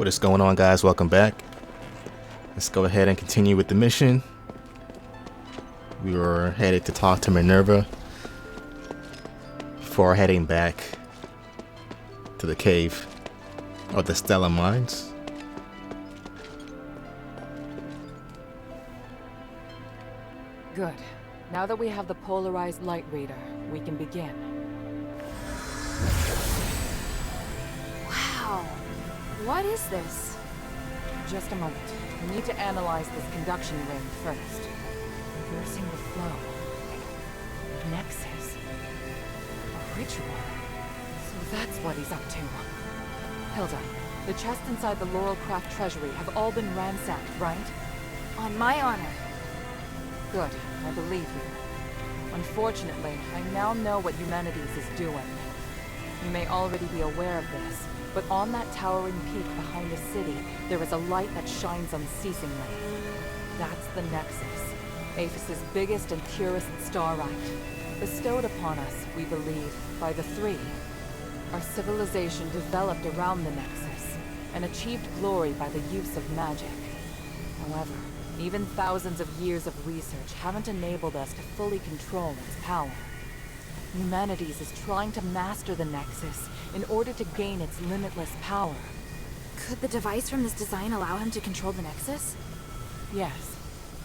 What is going on, guys? Welcome back. Let's go ahead and continue with the mission. We were headed to talk to Minerva before heading back to the cave of the Stellar Mines. Good. Now that we have the polarized light reader, we can begin. Wow. What is this? Just a moment. We need to analyze this conduction ring first. Reversing the flow. Nexus. A ritual. So that's what he's up to. Hilda, the chests inside the Laurelcraft treasury have all been ransacked, right? On my honor. Good. I believe you. Unfortunately, I now know what Humanities is doing. You may already be aware of this, but on that towering peak behind the city, there is a light that shines unceasingly. That's the Nexus, Aphes' biggest and purest starlight, bestowed upon us, we believe, by the Three. Our civilization developed around the Nexus, and achieved glory by the use of magic. However, even thousands of years of research haven't enabled us to fully control its power. Humanities is trying to master the Nexus in order to gain its limitless power. Could the device from this design allow him to control the Nexus? Yes.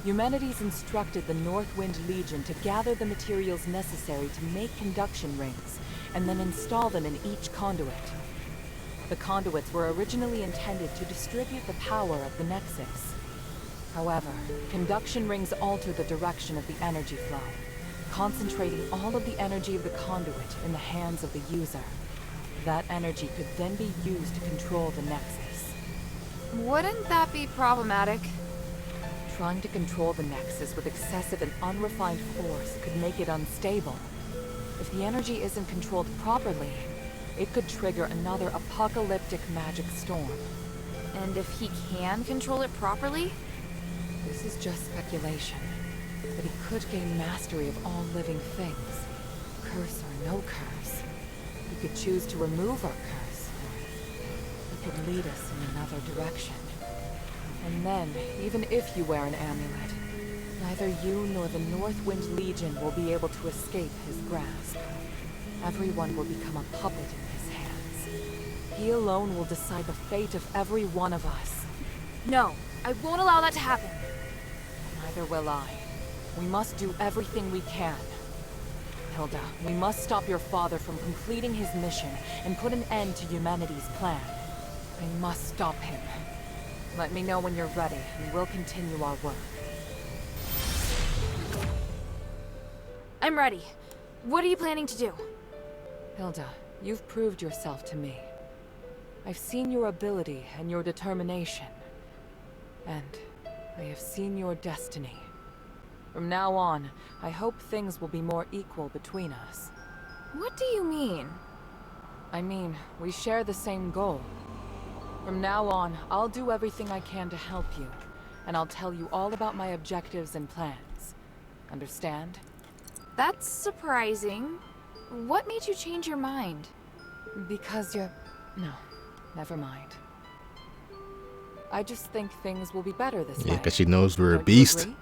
Humanities instructed the Northwind Legion to gather the materials necessary to make conduction rings, and then install them in each conduit. The conduits were originally intended to distribute the power of the Nexus. However, conduction rings alter the direction of the energy flow, concentrating all of the energy of the conduit in the hands of the user. That energy could then be used to control the Nexus. Wouldn't that be problematic? Trying to control the Nexus with excessive and unrefined force could make it unstable. If the energy isn't controlled properly, it could trigger another apocalyptic magic storm. And if he can control it properly? This is just speculation, but he could gain mastery of all living things, curse or no curse. He could choose to remove our curse, or he could lead us in another direction. And then, even if you wear an amulet, neither you nor the Northwind Legion will be able to escape his grasp. Everyone will become a puppet in his hands. He alone will decide the fate of every one of us. No, I won't allow that to happen. Neither will I. We must do everything we can. Hilda, we must stop your father from completing his mission and put an end to Humanity's plan. I must stop him. Let me know when you're ready, and we'll continue our work. I'm ready. What are you planning to do? Hilda, you've proved yourself to me. I've seen your ability and your determination. And I have seen your destiny. From now on, I hope things will be more equal between us. What do you mean? I mean, we share the same goal. From now on, I'll do everything I can to help you, and I'll tell you all about my objectives and plans. Understand? That's surprising. What made you change your mind? Because you're... No, never mind. I just think things will be better this way. Yeah, because she knows we're a Don't you beast. agree?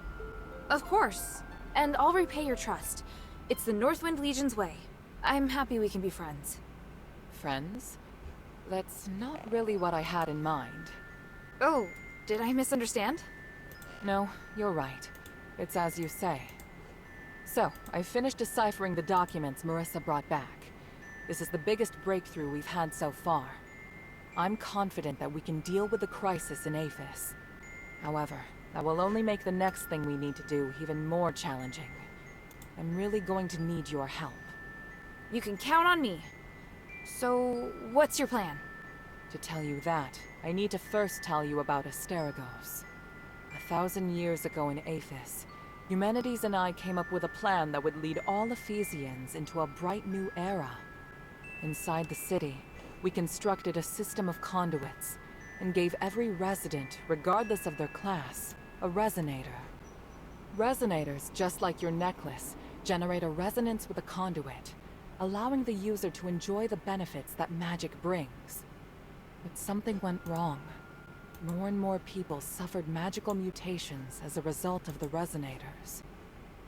Of course. And I'll repay your trust. It's the Northwind Legion's way. I'm happy we can be friends. Friends? That's not really what I had in mind. Oh, did I misunderstand? No, you're right. It's as you say. So, I finished deciphering the documents Marissa brought back. This is the biggest breakthrough we've had so far. I'm confident that we can deal with the crisis in Aphes. However, that will only make the next thing we need to do even more challenging. I'm really going to need your help. You can count on me. So, what's your plan? To tell you that, I need to first tell you about Asterigos. 1,000 years ago in Aphes, Humanities and I came up with a plan that would lead all Ephesians into a bright new era. Inside the city, we constructed a system of conduits, and gave every resident, regardless of their class, a resonator. Resonators, just like your necklace, generate a resonance with a conduit, allowing the user to enjoy the benefits that magic brings. But something went wrong. More and more people suffered magical mutations as a result of the resonators.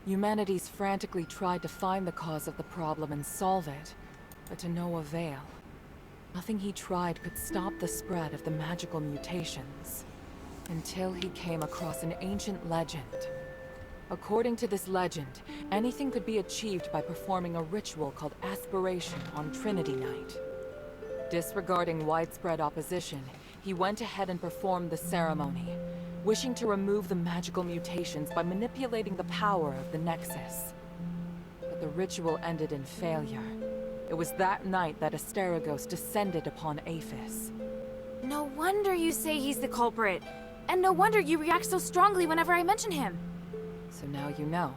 Humanities frantically tried to find the cause of the problem and solve it, but to no avail. Nothing he tried could stop the spread of the magical mutations, until he came across an ancient legend. According to this legend, anything could be achieved by performing a ritual called Aspiration on Trinity Night. Disregarding widespread opposition, he went ahead and performed the ceremony, wishing to remove the magical mutations by manipulating the power of the Nexus. But the ritual ended in failure. It was that night that Asterigos descended upon Aphes. No wonder you say he's the culprit. And no wonder you react so strongly whenever I mention him. So now you know.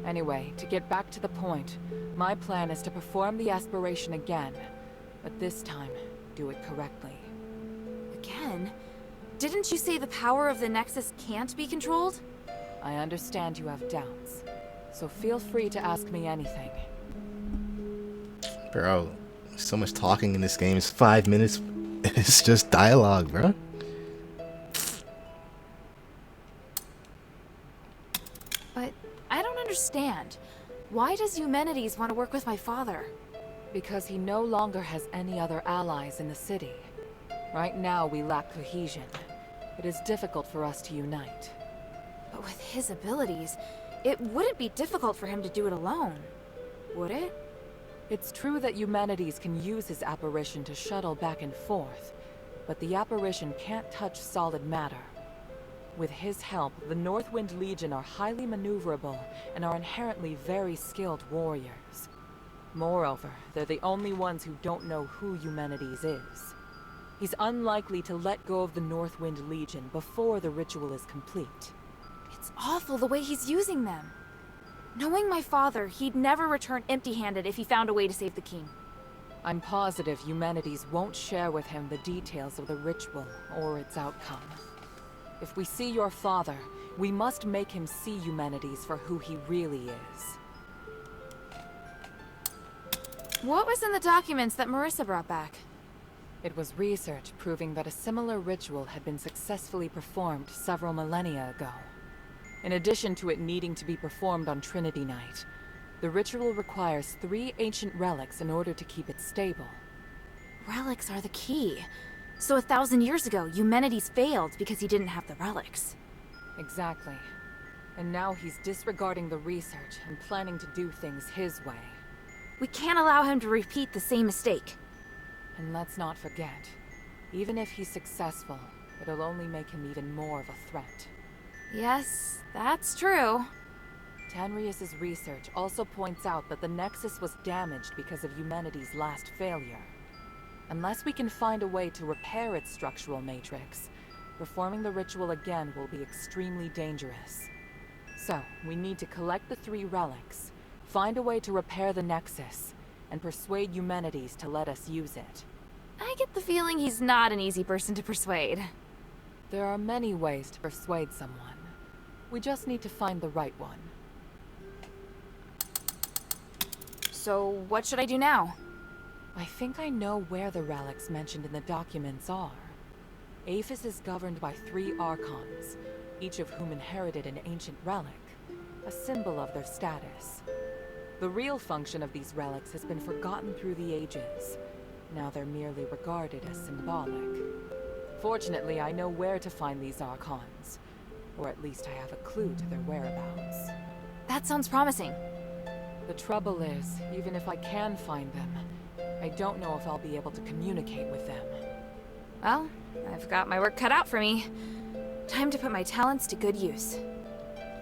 Anyway, to get back to the point, my plan is to perform the aspiration again, but this time, do it correctly. Again? Didn't you say the power of the Nexus can't be controlled? I understand you have doubts, so feel free to ask me anything. Bro, so much talking in this game. It's 5 minutes. It's just dialogue, bro. But I don't understand. Why does Humanities want to work with my father? Because he no longer has any other allies in the city. Right now, we lack cohesion. It is difficult for us to unite. But with his abilities, it wouldn't be difficult for him to do it alone, would it? It's true that Humanities can use his apparition to shuttle back and forth, but the apparition can't touch solid matter. With his help, the Northwind Legion are highly maneuverable and are inherently very skilled warriors. Moreover, they're the only ones who don't know who Humanities is. He's unlikely to let go of the Northwind Legion before the ritual is complete. It's awful the way he's using them. Knowing my father, he'd never return empty-handed if he found a way to save the king. I'm positive Humanities won't share with him the details of the ritual or its outcome. If we see your father, we must make him see Humanities for who he really is. What was in the documents that Marissa brought back? It was research proving that a similar ritual had been successfully performed several millennia ago. In addition to it needing to be performed on Trinity Night, the ritual requires 3 ancient relics in order to keep it stable. Relics are the key. So 1,000 years ago, Humanities failed because he didn't have the relics. Exactly. And now he's disregarding the research and planning to do things his way. We can't allow him to repeat the same mistake. And let's not forget, even if he's successful, it'll only make him even more of a threat. Yes, that's true. Tanrius's research also points out that the Nexus was damaged because of Humanity's last failure. Unless we can find a way to repair its structural matrix, performing the ritual again will be extremely dangerous. So, we need to collect the 3 relics, find a way to repair the Nexus, and persuade Humanities to let us use it. I get the feeling he's not an easy person to persuade. There are many ways to persuade someone. We just need to find the right one. So, what should I do now? I think I know where the relics mentioned in the documents are. Aphes is governed by 3 Archons, each of whom inherited an ancient relic, a symbol of their status. The real function of these relics has been forgotten through the ages. Now they're merely regarded as symbolic. Fortunately, I know where to find these Archons. Or at least I have a clue to their whereabouts. That sounds promising. The trouble is, even if I can find them, I don't know if I'll be able to communicate with them. Well, I've got my work cut out for me. Time to put my talents to good use.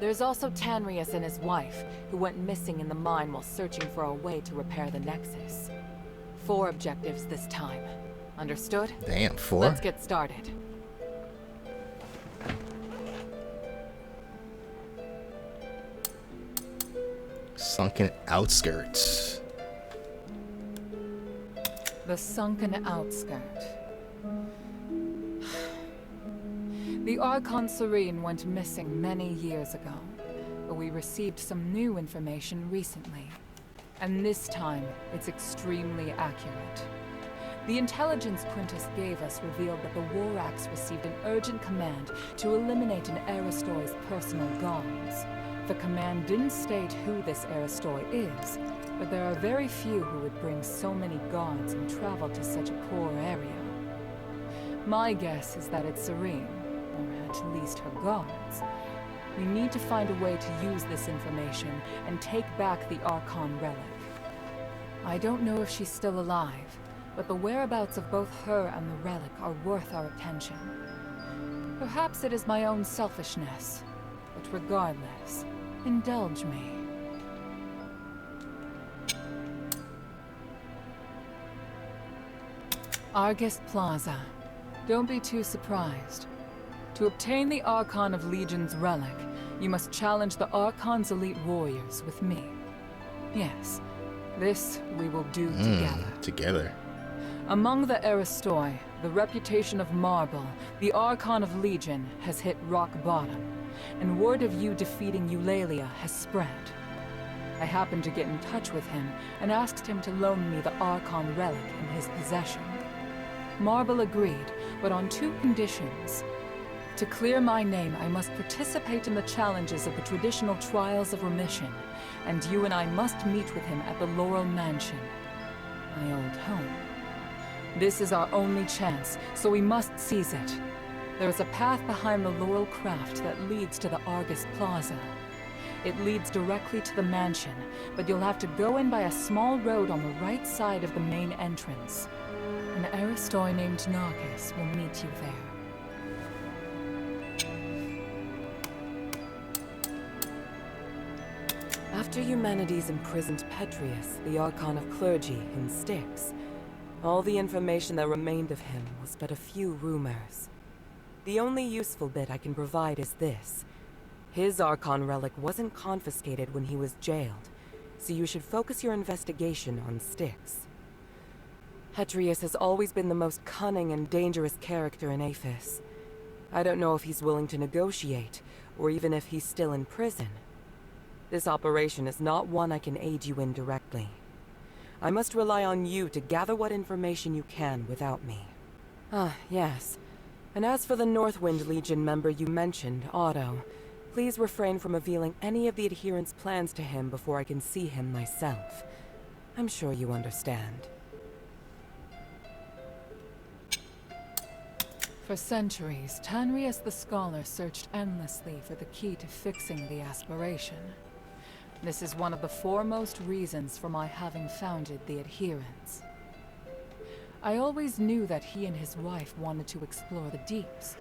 There's also Tanrius and his wife, who went missing in the mine while searching for a way to repair the Nexus. 4 objectives this time. Understood? Damn, 4? Let's get started. Sunken outskirts. The sunken outskirt. The Archon Serene went missing many years ago, but we received some new information recently. And this time, it's extremely accurate. The intelligence Quintus gave us revealed that the Warax received an urgent command to eliminate an Aristoi's personal guards. The command didn't state who this Aristoi is, but there are very few who would bring so many guards and travel to such a poor area. My guess is that it's Serene, or at least her guards. We need to find a way to use this information and take back the Archon relic. I don't know if she's still alive, but the whereabouts of both her and the relic are worth our attention. Perhaps it is my own selfishness, but regardless, indulge me. Argus Plaza. Don't be too surprised. To obtain the Archon of Legion's relic, you must challenge the Archon's elite warriors with me. Yes, this we will do Together. Among the Aristoi, the reputation of Marble, the Archon of Legion, has hit rock bottom, and word of you defeating Eulalia has spread. I happened to get in touch with him and asked him to loan me the Archon relic in his possession. Marble agreed, but on 2 conditions. To clear my name, I must participate in the challenges of the traditional Trials of Remission, and you and I must meet with him at the Laurel Mansion, my old home. This is our only chance, so we must seize it. There is a path behind the Laurel Craft that leads to the Argus Plaza. It leads directly to the mansion, but you'll have to go in by a small road on the right side of the main entrance. An Aristoi named Narcus will meet you there. After Eumenides imprisoned Petrius, the Archon of Clergy, in Styx, all the information that remained of him was but a few rumors. The only useful bit I can provide is this. His Archon relic wasn't confiscated when he was jailed, so you should focus your investigation on Styx. Petrius has always been the most cunning and dangerous character in Aphes. I don't know if he's willing to negotiate, or even if he's still in prison. This operation is not one I can aid you in directly. I must rely on you to gather what information you can without me. Ah, yes. And as for the Northwind Legion member you mentioned, Otto, please refrain from revealing any of the adherents' plans to him before I can see him myself. I'm sure you understand. For centuries, Tanrius the Scholar searched endlessly for the key to fixing the aspiration. This is one of the foremost reasons for my having founded the Adherents. I always knew that he and his wife wanted to explore the deeps,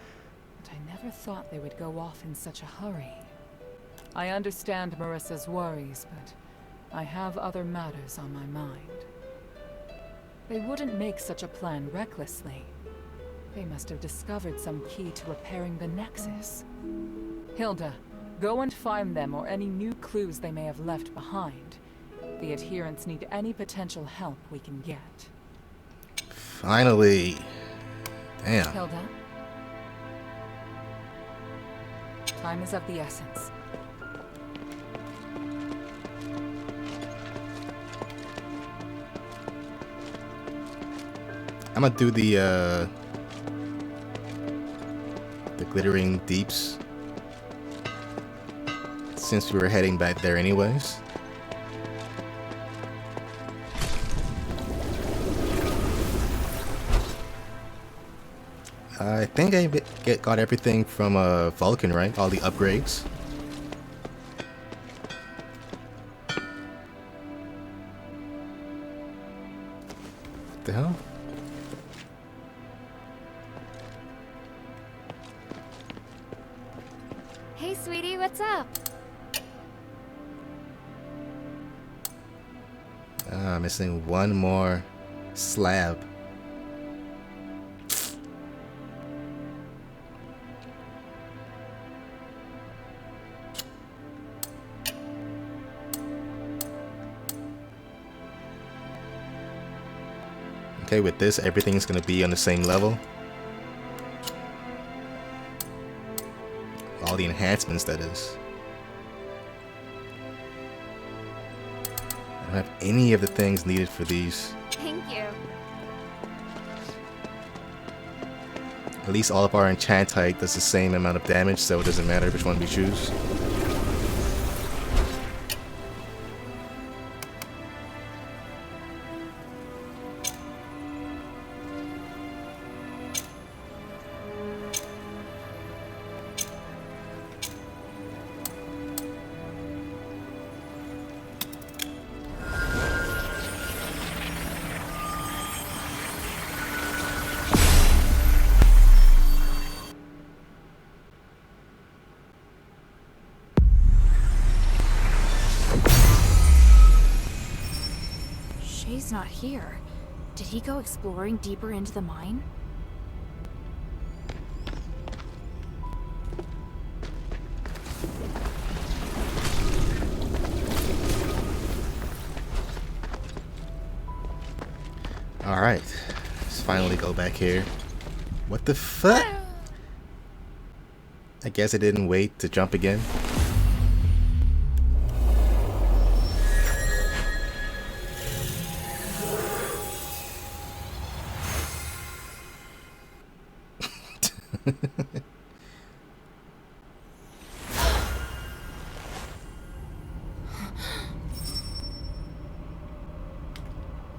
but I never thought they would go off in such a hurry. I understand Marissa's worries, but I have other matters on my mind. They wouldn't make such a plan recklessly. They must have discovered some key to repairing the Nexus. Hilda, go and find them or any new clues they may have left behind. The Adherents need any potential help we can get. Finally. Damn. Hilda? Time is of the essence. I'm gonna do the glittering deeps, since we were heading back there anyways. I think I got everything from Vulcan, right? All the upgrades. What the hell? Hey, sweetie, what's up? Missing one more slab. Okay, with this, everything's gonna be on the same level. All the enhancements, that is. I don't have any of the things needed for these. Thank you. At least all of our enchantite does the same amount of damage, so it doesn't matter which one we choose. Shay's not here. Did he go exploring deeper into the mine? Alright, let's finally go back here. What the fuck? I guess I didn't wait to jump again.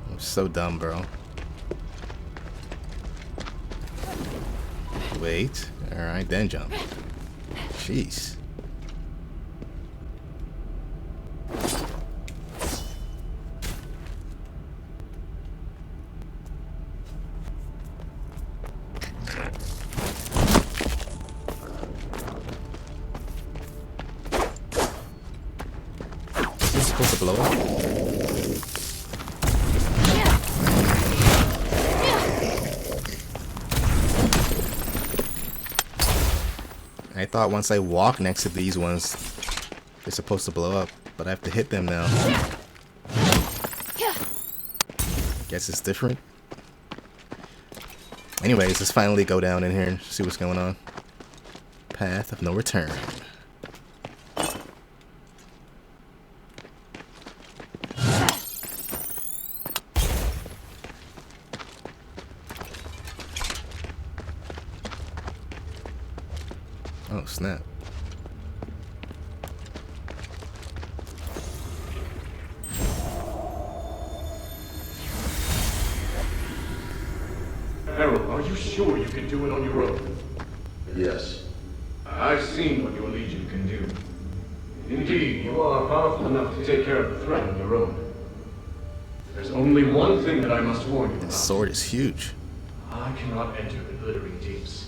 I'm so dumb, bro. Wait. Alright, then jump. Jeez. Is this supposed to blow up? I thought once I walk next to these ones, they're supposed to blow up, but I have to hit them now. Guess it's different. Anyways, let's finally go down in here and see what's going on. Path of no return. Oh, snap. Harold, are you sure you can do it on your own? Yes. I've seen what your legion can do. Indeed, you are powerful enough to take care of the threat on your own. There's only one thing that I must warn you about. This sword is huge. I cannot enter the glittering deeps.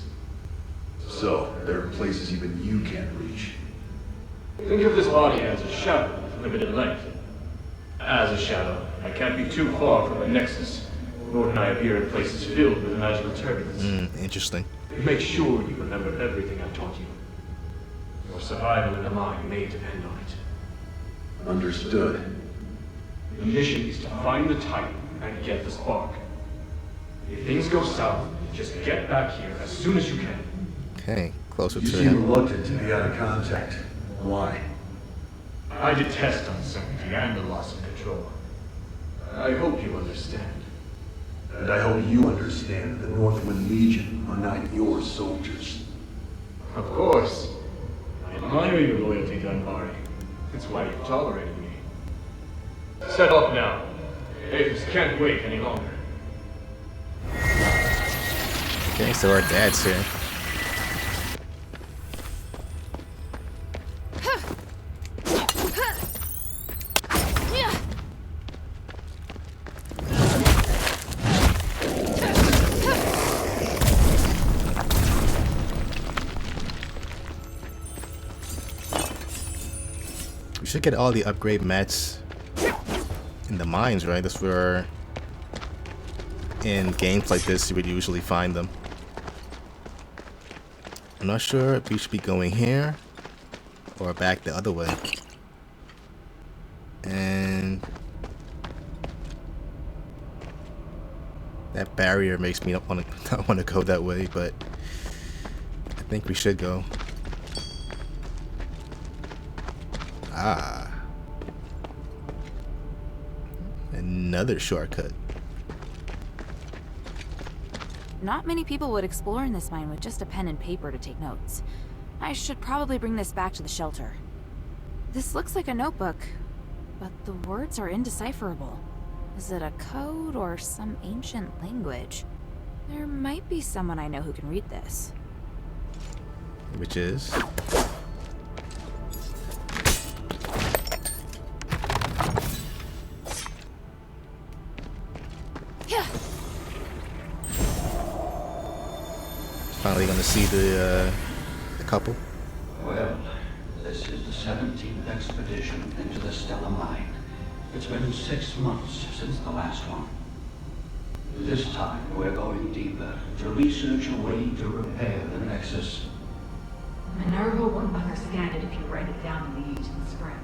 So, there are places even you can't reach. Think of this body as a shadow with limited length. As a shadow, I can't be too far from a nexus, nor can I appear in places filled with magical turbulence. Interesting. Make sure you remember everything I taught you. Your survival in the mine may depend on it. Understood. The mission is to find the Titan and get the spark. If things go south, just get back here as soon as you can. Okay, closer You to seem him. reluctant to be out of contact. Why? I detest uncertainty and the loss of control. I hope you understand. And I hope you understand that the Northwind Legion are not your soldiers. Of course. I admire your loyalty to Embark. It's why you've tolerated me. Set off now. Aphes can't wait any longer. Okay, so our dad's here. We should get all the upgrade mats in the mines, right? That's where in games like this you would usually find them. I'm not sure if we should be going here or back the other way. And that barrier makes me not want to go that way, but I think we should go. Ah. Another shortcut. Not many people would explore in this mine with just a pen and paper to take notes. I should probably bring this back to the shelter. This looks like a notebook, but the words are indecipherable. Is it a code or some ancient language? There might be someone I know who can read this. Which is? Finally gonna see the couple. Well, this is the 17th expedition into the Stellar Mine. It's been 6 months since the last one. This time, we're going deeper to research a way to repair the Nexus. Minerva wouldn't understand it if you write it down in the ancient script.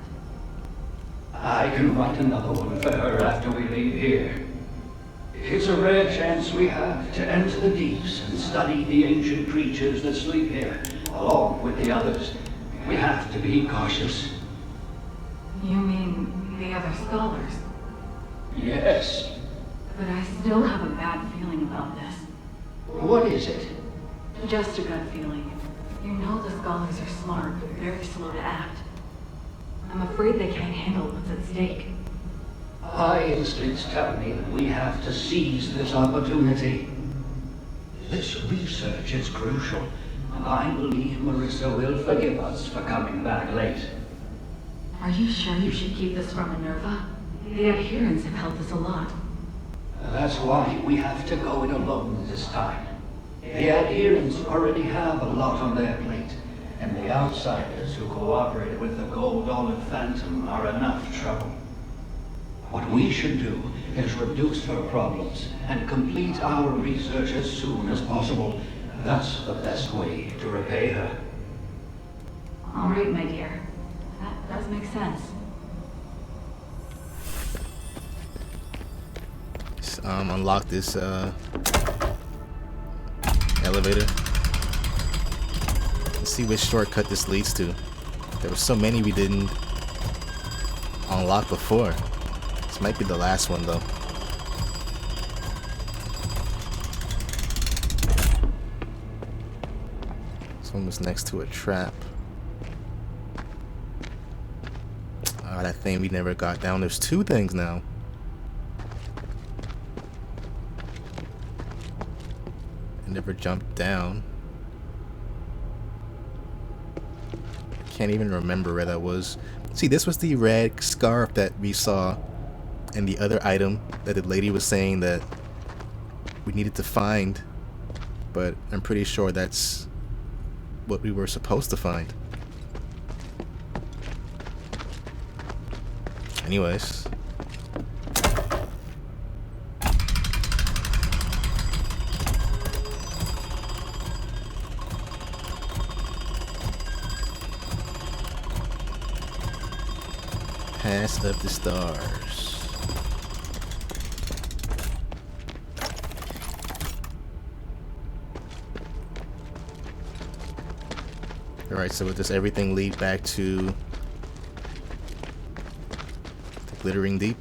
I can write another one for her after we leave here. It's a rare chance we have to enter the deeps and study the ancient creatures that sleep here, along with the others. We have to be cautious. You mean the other scholars? Yes. But I still have a bad feeling about this. What is it? Just a gut feeling. You know the scholars are smart, but very slow to act. I'm afraid they can't handle what's at stake. My instincts tell me that we have to seize this opportunity. This research is crucial, and I believe Marissa will forgive us for coming back late. Are you sure you should keep this from Minerva? The adherents have helped us a lot. That's why we have to go it alone this time. The adherents already have a lot on their plate, and the outsiders who cooperated with the gold-olive phantom are enough trouble. What we should do is reduce her problems and complete our research as soon as possible. That's the best way to repay her. All right, my dear. That does make sense. Unlock this elevator. Let's see which shortcut this leads to. There were so many we didn't unlock before. This might be the last one though. This one was next to a trap. Oh, that thing we never got down. There's two things now. I never jumped down. I can't even remember where that was. See, this was the red scarf that we saw, and the other item that the lady was saying that we needed to find, but I'm pretty sure that's what we were supposed to find. Anyways. Pass of the stars. Alright, so does everything lead back to the glittering deep?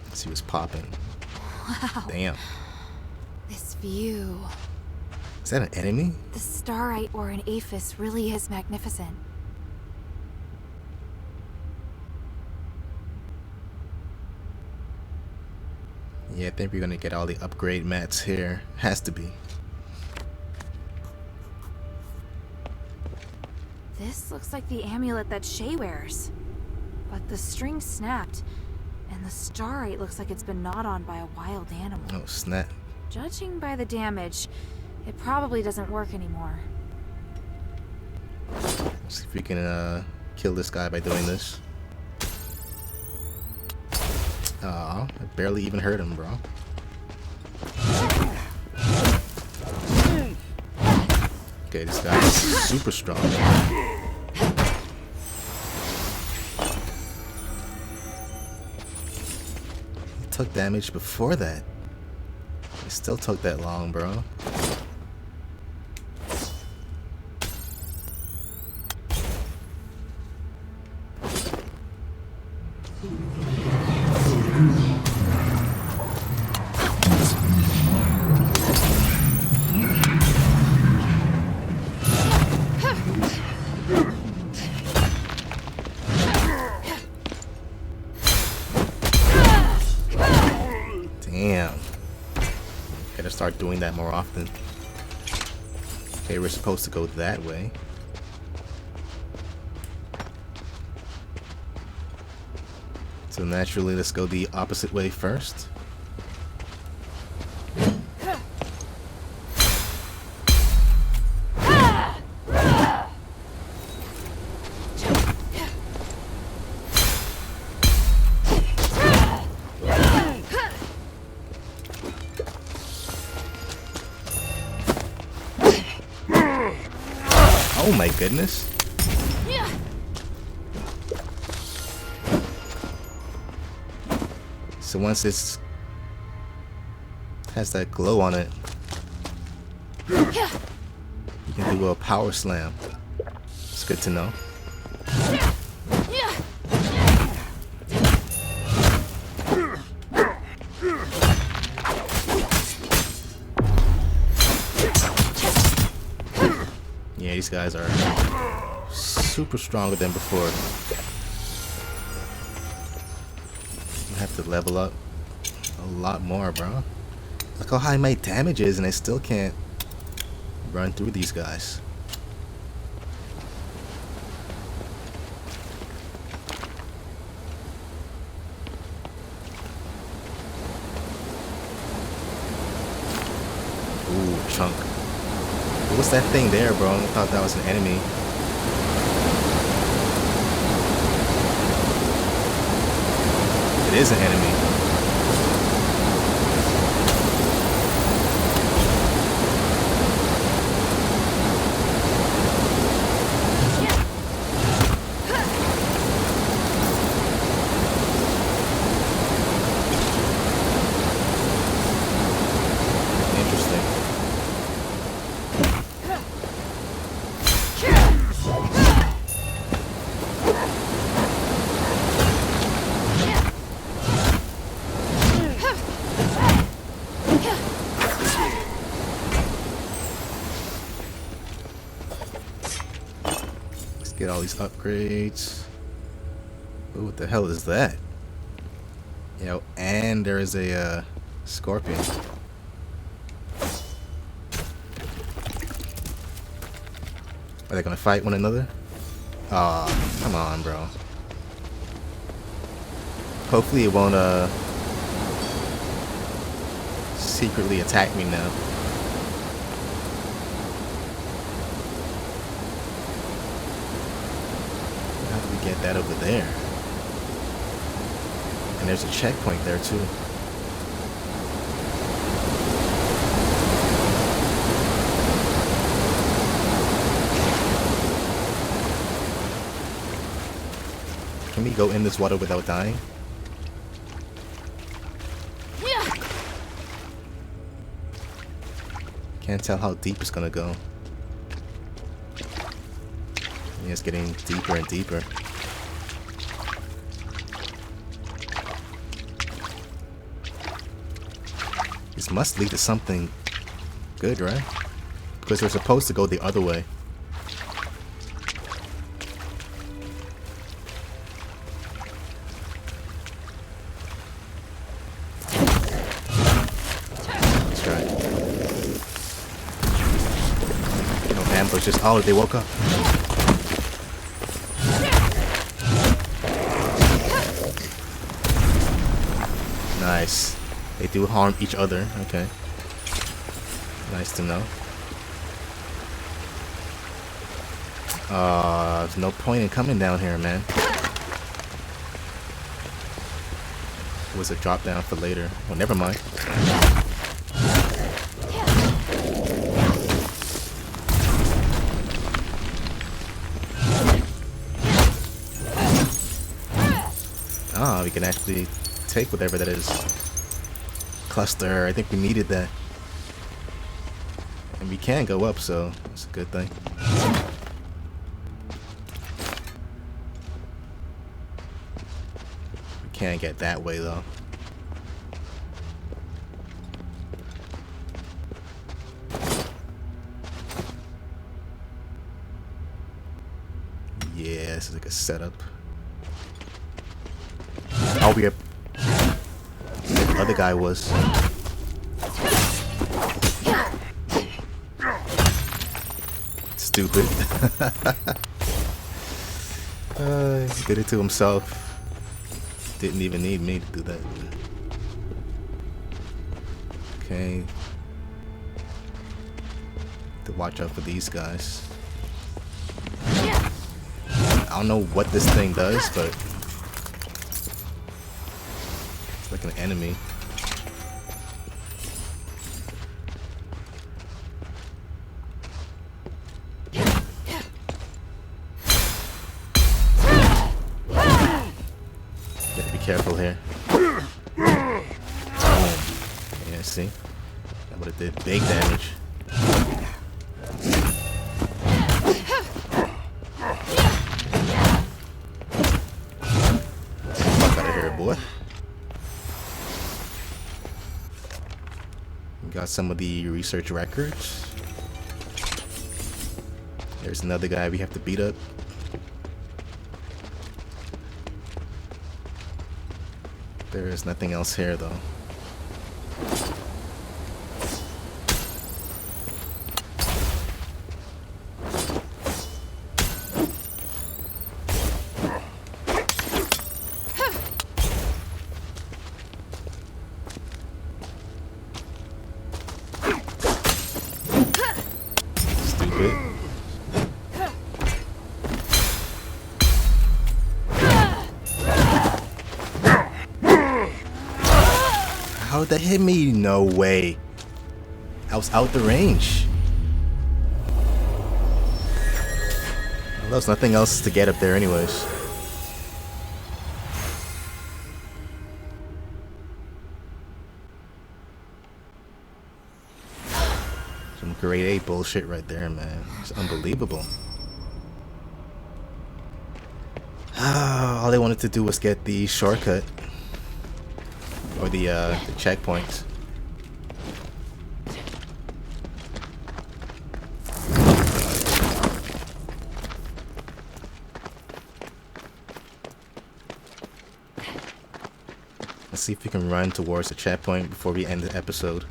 Let's see what's popping. Wow. Damn. This view. Is that an enemy? The starite or an Aphes really is magnificent. Yeah, I think we're gonna get all the upgrade mats here. Has to be. This looks like the amulet that Shay wears. But the string snapped, and the starite looks like it's been gnawed on by a wild animal. Oh, snap. Judging by the damage, it probably doesn't work anymore. Let's see if we can kill this guy by doing this. Aw, I barely even hurt him, bro. Okay, this guy is super strong. took damage before that. It still took that long, bro. Damn. Gotta start doing that more often. Okay, we're supposed to go that way. So naturally, let's go the opposite way first. Oh my goodness. So once it's has that glow on it, you can do a power slam. It's good to know. Yeah, these guys are super stronger than before. I have to level up a lot more, bro. Look how high my damage is, and I still can't run through these guys. Ooh, chunk. What's that thing there, bro? I thought that was an enemy. It is an enemy. Get all these upgrades. Ooh, what the hell is that? Yo, and there is a scorpion. Are they gonna fight one another? Aw, come on, bro. Hopefully it won't secretly attack me now. Get that over there. And there's a checkpoint there too. Can we go in this water without dying? Can't tell how deep it's gonna go. Yeah, it's getting deeper and deeper. This must lead to something good, right? Because we're supposed to go the other way. That's right. No ambush, just oh, they woke up. Nice. They do harm each other. Okay. Nice to know. There's no point in coming down here, man. It was a drop down for later. Oh, never mind. Ah, we can actually take whatever that is. Cluster, I think we needed that. And we can go up, so it's a good thing. We can't get that way though. Yeah, this is like a setup. Oh, we have. The other guy was. Stupid. He did it to himself. Didn't even need me to do that. Okay. To watch out for these guys. I don't know what this thing does, but it's like an enemy. Gotta be careful here. Yeah, see? That would have did big damage. Got some of the research records. There's another guy we have to beat up. There is nothing else here though. How'd that hit me? No way. I was out the range. Well, there's nothing else to get up there anyways. Some grade 8 bullshit right there, man. It's unbelievable. All they wanted to do was get the shortcut. Or the checkpoints. Let's see if we can run towards the checkpoint before we end the episode.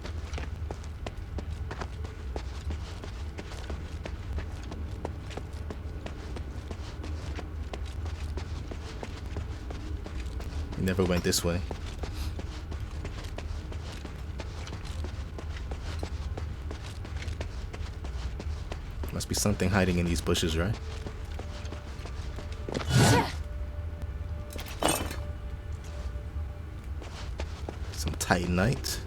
We never went this way. Must be something hiding in these bushes, right? Some titanite.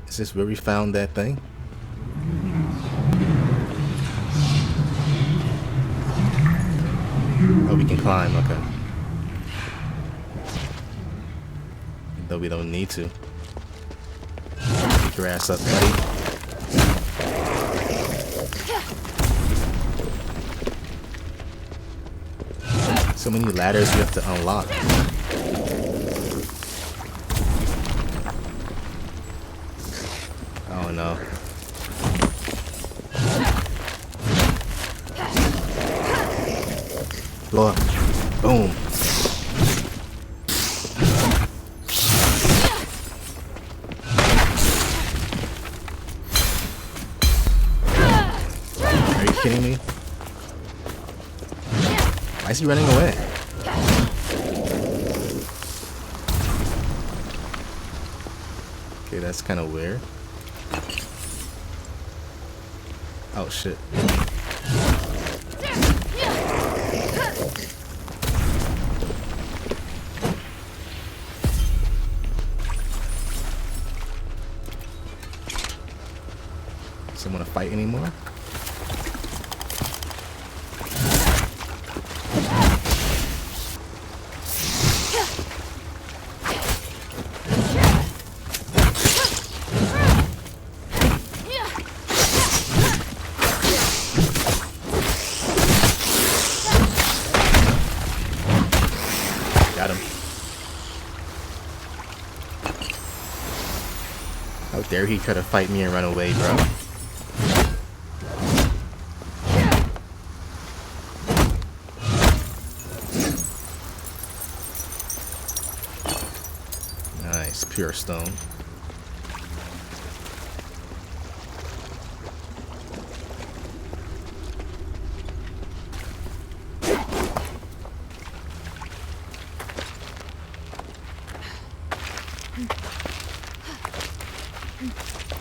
Is this where we found that thing? Oh, we can climb, okay. Though we don't need to. Get your ass up, buddy. So many ladders you have to unlock. Oh no. Blow up. Boom. Are you kidding me? Why is he running away? Okay, that's kind of weird. Oh shit. Doesn't want to fight anymore? How dare he try to fight me and run away, bro? Nice, pure stone.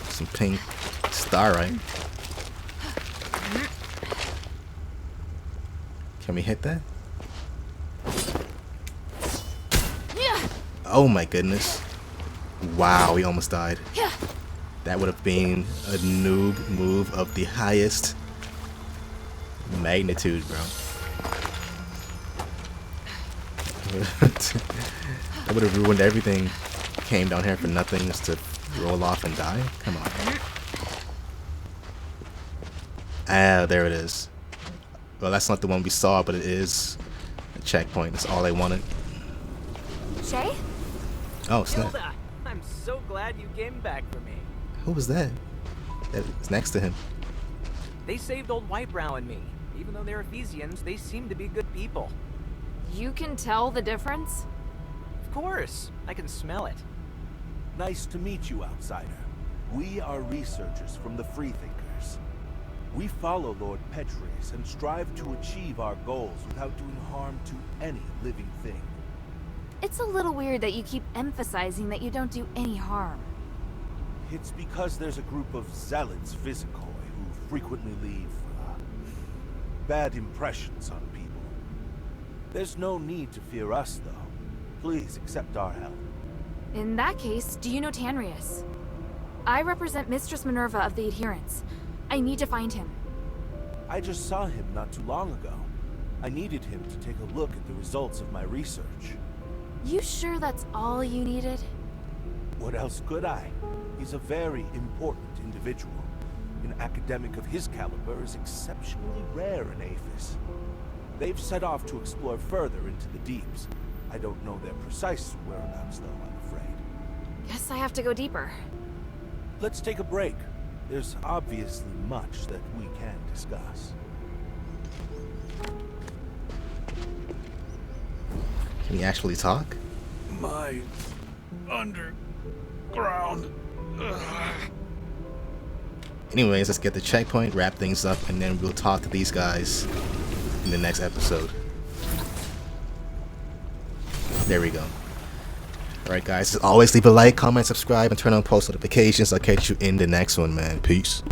Some pink starite. Can we hit that? Oh my goodness. Wow, we almost died. That would have been a noob move of the highest magnitude, bro. That would have ruined everything. Came down here for nothing just to roll off and die? Come on. Ah, there it is. Well, that's not the one we saw, but it is a checkpoint. That's all I wanted. Shay? Oh, snap. Hilda, I'm so glad you came back for me. Who was that? That was next to him. They saved old Whitebrow and me. Even though they're Ephesians, they seem to be good people. You can tell the difference? Of course, I can smell it. Nice to meet you, outsider. We are researchers from the Freethinkers. We follow Lord Petres and strive to achieve our goals without doing harm to any living thing. It's a little weird that you keep emphasizing that you don't do any harm. It's because there's a group of zealots Physicoi who frequently leave bad impressions on people. There's no need to fear us, though. Please accept our help. In that case, do you know Tanrius? I represent Mistress Minerva of the Adherents. I need to find him. I just saw him not too long ago. I needed him to take a look at the results of my research. You sure that's all you needed? What else could I? He's a very important individual. An academic of his caliber is exceptionally rare in Aphes. They've set off to explore further into the deeps. I don't know their precise whereabouts, though, I'm afraid. Guess I have to go deeper. Let's take a break. There's obviously much that we can discuss. Can he actually talk? My underground. Anyways, let's get the checkpoint, wrap things up, and then we'll talk to these guys in the next episode. There we go. Alright guys, as always, leave a like, comment, subscribe, and turn on post notifications. I'll catch you in the next one, man. Peace.